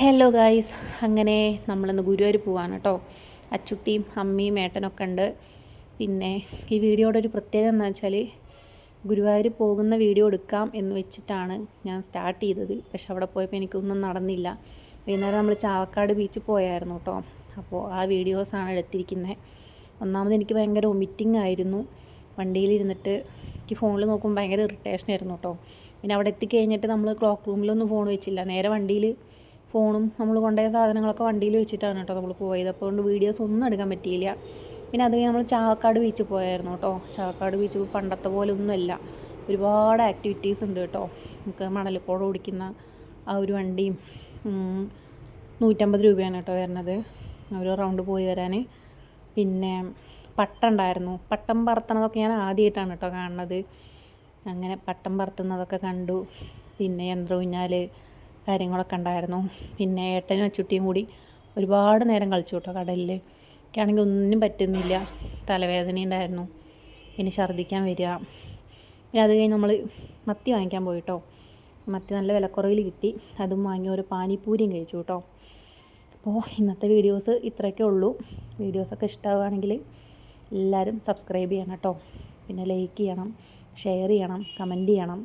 Hello guys, അങ്ങനെ നമ്മളിന്ന് ഗുരുവായൂർ പോവാണ് കേട്ടോ. അച്ചുട്ടിയും അമ്മയും ഏട്ടനൊക്കെ ഉണ്ട്. പിന്നെ ഈ വീഡിയോയുടെ ഒരു പ്രത്യേകത എന്താ വെച്ചാൽ ഗുരുവായൂർ പോകുന്ന വീഡിയോ എടുക്കാം എന്ന് വെച്ചിട്ടാണ് ഞാൻ സ്റ്റാർട്ട് ചെയ്തത്. പക്ഷെ അവിടെ പോയപ്പോൾ എനിക്കൊന്നും നടന്നില്ല. വൈകുന്നേരം നമ്മൾ ചാവക്കാട് ബീച്ചിൽ പോയായിരുന്നു കേട്ടോ. അപ്പോൾ ആ വീഡിയോസാണ് എടുത്തിരിക്കുന്നത്. ഒന്നാമത് എനിക്ക് ഭയങ്കര വൊമിറ്റിംഗ് ആയിരുന്നു വണ്ടിയിലിരുന്നിട്ട്. എനിക്ക് ഫോണിൽ നോക്കുമ്പോൾ ഭയങ്കര ഇറിറ്റേഷൻ ആയിരുന്നു കേട്ടോ. പിന്നെ അവിടെ എത്തിക്കഴിഞ്ഞിട്ട് നമ്മൾ ക്ലോക്ക് റൂമിലൊന്നും ഫോൺ വെച്ചില്ല, നേരെ വണ്ടിയിൽ ഫോണും നമ്മൾ കൊണ്ടുപോയ സാധനങ്ങളൊക്കെ വണ്ടിയിൽ വെച്ചിട്ടാണ് കേട്ടോ നമ്മൾ പോയത്. അപ്പോൾ അതുകൊണ്ട് വീഡിയോസ് ഒന്നും എടുക്കാൻ പറ്റിയില്ല. പിന്നെ അത് കഴിഞ്ഞ് നമ്മൾ ചാവക്കാട് ബീച്ചിൽ പോയായിരുന്നു കേട്ടോ. ചാവക്കാട് ബീച്ച് പണ്ടത്തെ പോലെ ഒന്നുമല്ല, ഒരുപാട് ആക്ടിവിറ്റീസ് ഉണ്ട് കേട്ടോ. നമുക്ക് മണലിക്കോട് ഓടിക്കുന്ന ആ ഒരു വണ്ടിയും 150 രൂപയാണ് കേട്ടോ വരുന്നത് ഒരു റൗണ്ട് പോയി വരാൻ. പിന്നെ പട്ടം ഉണ്ടായിരുന്നു, പട്ടം പറത്തണതൊക്കെ ഞാൻ ആദ്യമായിട്ടാണ് കേട്ടോ കാണുന്നത്. അങ്ങനെ പട്ടം പറത്തുന്നതൊക്കെ കണ്ടു. പിന്നെ യന്ത്രഊഞ്ഞാൽ കാര്യങ്ങളൊക്കെ ഉണ്ടായിരുന്നു. പിന്നെ ഏട്ടനും അച്ചുട്ടിയും കൂടി ഒരുപാട് നേരം കളിച്ചു കേട്ടോ കടലിൽ. എനിക്കാണെങ്കിൽ ഒന്നിനും പറ്റുന്നില്ല, തലവേദന ഉണ്ടായിരുന്നു, പിന്നെ ഛർദ്ദിക്കാൻ വരിക. പിന്നെ അത് കഴിഞ്ഞ് നമ്മൾ മത്തി വാങ്ങിക്കാൻ പോയി കേട്ടോ. മത്തി നല്ല വിലക്കുറവിൽ കിട്ടി, അതും വാങ്ങി ഒരു പാനിപ്പൂരിയും കഴിച്ചു കേട്ടോ. അപ്പോൾ ഇന്നത്തെ വീഡിയോസ് ഇത്രയൊക്കെ ഉള്ളൂ. വീഡിയോസൊക്കെ ഇഷ്ടമാവുകയാണെങ്കിൽ എല്ലാവരും സബ്സ്ക്രൈബ് ചെയ്യണം കേട്ടോ. പിന്നെ ലൈക്ക് ചെയ്യണം, ഷെയർ ചെയ്യണം, കമൻറ്റ് ചെയ്യണം.